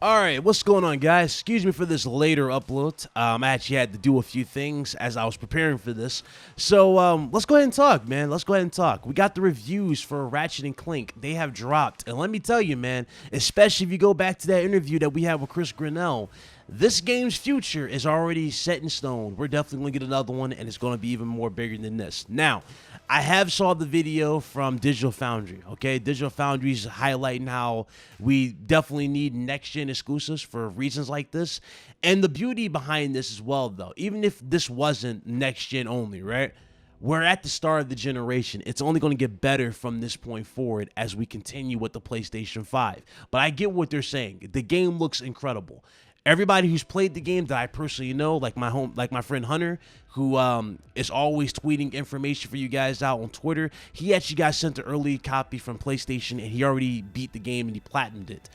Alright, what's going on, guys? Excuse me for this later upload. I actually had to do a few things as I was preparing for this. So, let's go ahead and talk, man. Let's go ahead and talk. We got the reviews for Ratchet & Clank. They have dropped. And let me tell you, man, especially if you go back to that interview that we had with Chris Grinnell, this game's future is already set in stone. We're definitely going to get another one, and it's going to be even more bigger than this. Now, I have saw the video from Digital Foundry, okay? Digital Foundry's highlighting how we definitely need next-gen exclusives for reasons like this. And the beauty behind this as well, though, even if this wasn't next-gen only, right? We're at the start of the generation. It's only going to get better from this point forward as we continue with the PlayStation 5. But I get what they're saying. The game looks incredible. Everybody who's played the game that I personally know, like my friend Hunter, who is always tweeting information for you guys out on Twitter, he actually got sent an early copy from PlayStation, and he already beat the game and he platinumed it.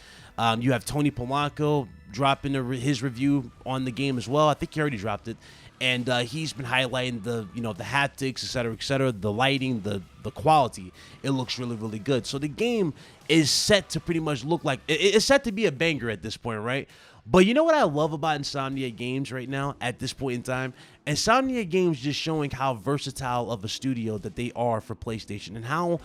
You have Tony Polanco dropping his review on the game as well. I think he already dropped it, and he's been highlighting the haptics, etc., the lighting, the quality. It looks really, really good. So the game is set to pretty much look like it's set to be a banger at this point, right? But you know what I love about Insomniac Games right now at this point in time? Insomniac Games just showing how versatile of a studio that they are for PlayStation and how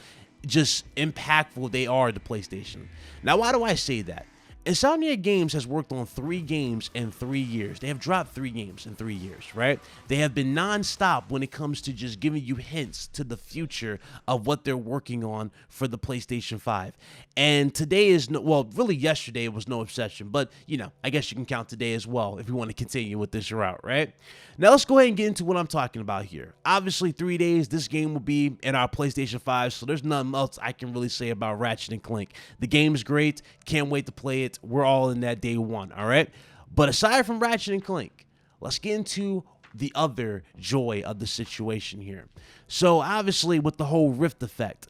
just impactful they are to PlayStation. Now, why do I say that? Insomniac Games has worked on 3 games in 3 years. They have dropped 3 games in 3 years, right? They have been non-stop when it comes to just giving you hints to the future of what they're working on for the PlayStation 5. And today is, really yesterday was no exception, but, I guess you can count today as well if we want to continue with this route, right? Now, let's go ahead and get into what I'm talking about here. Obviously, 3 days, this game will be in our PlayStation 5, so there's nothing else I can really say about Ratchet & Clank. The game is great. Can't wait to play it. We're all in that day one, all right? But aside from Ratchet & Clank, let's get into the other joy of the situation here. So, obviously, with the whole Rift effect,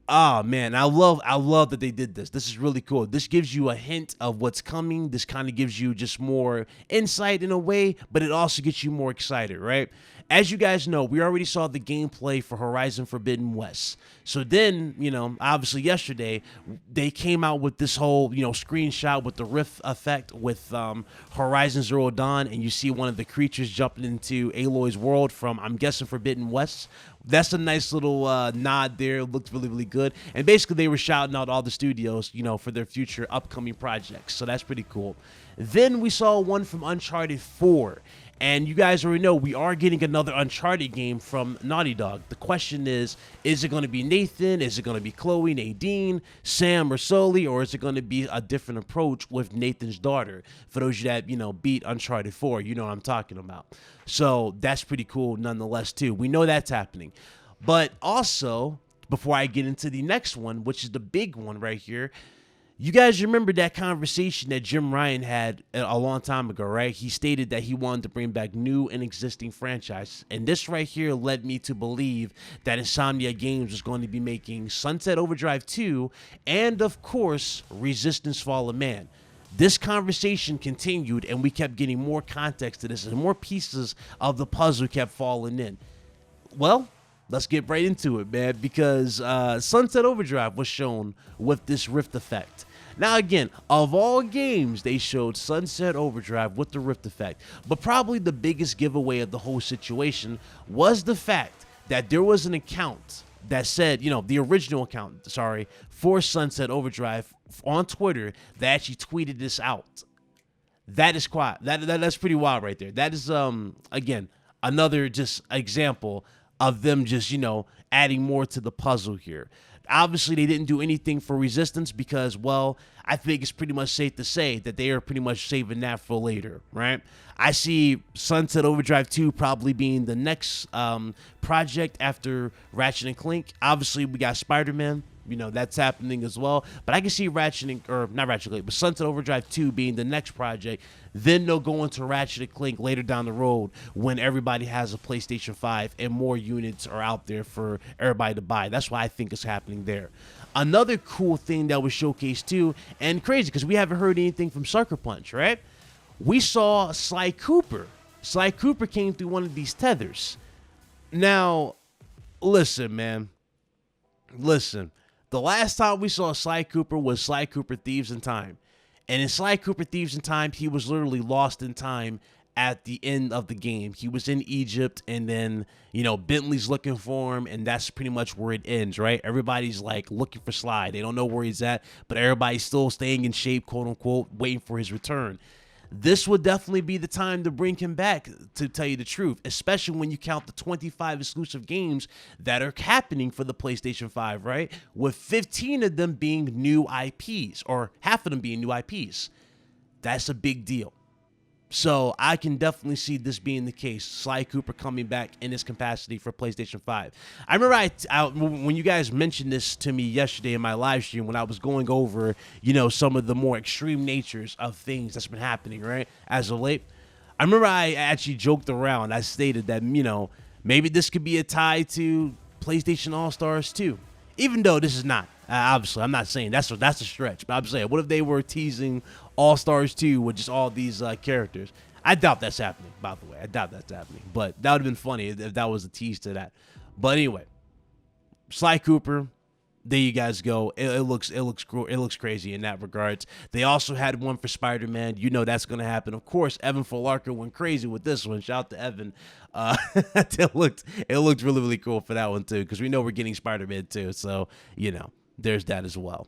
oh man, I love that they did this. This is really cool. This gives you a hint of what's coming. This kind of gives you just more insight in a way, but it also gets you more excited, right? As you guys know, we already saw the gameplay for Horizon Forbidden West. So then, obviously yesterday, they came out with this whole, screenshot with the Rift effect with Horizon Zero Dawn, and you see one of the creatures jumping into Aloy's world from, I'm guessing, Forbidden West. That's a nice little nod there. It looked really, really good. And basically, they were shouting out all the studios, for their future upcoming projects. So that's pretty cool. Then we saw one from Uncharted 4. And you guys already know we are getting another Uncharted game from Naughty Dog. The question is it going to be Nathan? Is it going to be Chloe, Nadine, Sam, or Sully? Or is it going to be a different approach with Nathan's daughter? For those of you that, beat Uncharted 4, you know what I'm talking about. So that's pretty cool nonetheless, too. We know that's happening. But also, before I get into the next one, which is the big one right here, you guys remember that conversation that Jim Ryan had a long time ago, right? He stated that he wanted to bring back new and existing franchises. And this right here led me to believe that Insomniac Games was going to be making Sunset Overdrive 2 and, of course, Resistance Fallen Man. This conversation continued, and we kept getting more context to this, and more pieces of the puzzle kept falling in. Well, let's get right into it, man, because Sunset Overdrive was shown with this Rift effect. Now, again, of all games, they showed Sunset Overdrive with the Rift effect. But probably the biggest giveaway of the whole situation was the fact that there was an account that said, the original account, for Sunset Overdrive on Twitter that actually tweeted this out. That is quiet. That's pretty wild right there. That is, again, another just example of them just, adding more to the puzzle here. Obviously, they didn't do anything for Resistance because, well, I think it's pretty much safe to say that they are pretty much saving that for later, right? I see Sunset Overdrive 2 probably being the next project after Ratchet & Clank. Obviously, we got Spider-Man. That's happening as well. But I can see not Ratchet Clank, but Sunset Overdrive 2 being the next project. Then they'll go into Ratchet Clank later down the road when everybody has a PlayStation 5 and more units are out there for everybody to buy. That's why I think it's happening there. Another cool thing that was showcased too, and crazy because we haven't heard anything from Sucker Punch, right? We saw Sly Cooper. Sly Cooper came through one of these tethers. Now, listen, man. Listen. The last time we saw Sly Cooper was Sly Cooper Thieves in Time. And in Sly Cooper Thieves in Time, he was literally lost in time at the end of the game. He was in Egypt, and then, you know, Bentley's looking for him, and that's pretty much where it ends, right? Everybody's like looking for Sly. They don't know where he's at, but everybody's still staying in shape, quote unquote, waiting for his return. This would definitely be the time to bring him back, to tell you the truth, especially when you count the 25 exclusive games that are happening for the PlayStation 5, right? With 15 of them being new IPs, or half of them being new IPs. That's a big deal. So I can definitely see this being the case. Sly Cooper coming back in his capacity for PlayStation 5. I remember when you guys mentioned this to me yesterday in my live stream, when I was going over, you know, some of the more extreme natures of things that's been happening, right, as of late. I remember I actually joked around. I stated that, you know, maybe this could be a tie to PlayStation All-Stars 2. Even though this is not. Obviously, I'm not saying that's a stretch, but I'm saying, what if they were teasing All-Stars 2 with just all these characters? I doubt that's happening, by the way. I doubt that's happening. But that would have been funny if that was a tease to that. But anyway, Sly Cooper, there you guys go. It looks crazy in that regards. They also had one for Spider-Man. You know that's going to happen. Of course, Evan Folarka went crazy with this one. Shout out to Evan. It looked really, really cool for that one too, because we know we're getting Spider-Man too. So, you know, there's that as well.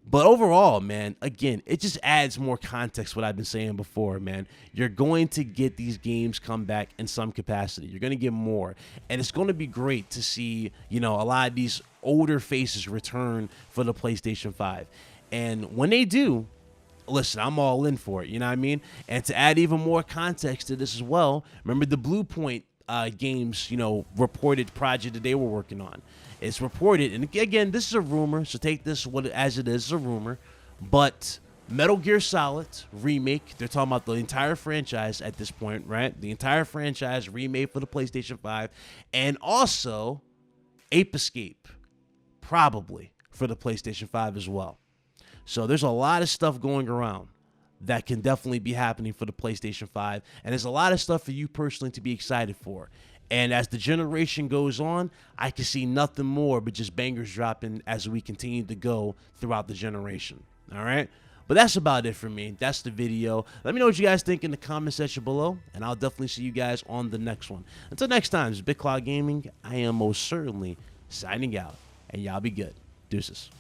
But overall, man, again, it just adds more context to what I've been saying before, man. You're going to get these games come back in some capacity. You're going to get more. And it's going to be great to see, you know, a lot of these older faces return for the PlayStation 5. And when they do, listen, I'm all in for it, you know what I mean? And to add even more context to this as well, remember the Blue Point Games, you know, reported project that they were working on. It's reported, and again, this is a rumor, so take this as it is, a rumor, but Metal Gear Solid remake, they're talking about the entire franchise at this point, right? The entire franchise remade for the PlayStation 5, and also Ape Escape, probably for the PlayStation 5 as well. So there's a lot of stuff going around that can definitely be happening for the PlayStation 5, and there's a lot of stuff for you personally to be excited for. And as the generation goes on, I can see nothing more but just bangers dropping as we continue to go throughout the generation. All right? But that's about it for me. That's the video. Let me know what you guys think in the comment section below, and I'll definitely see you guys on the next one. Until next time, this is Big Cloud Gaming. I am most certainly signing out, and y'all be good. Deuces.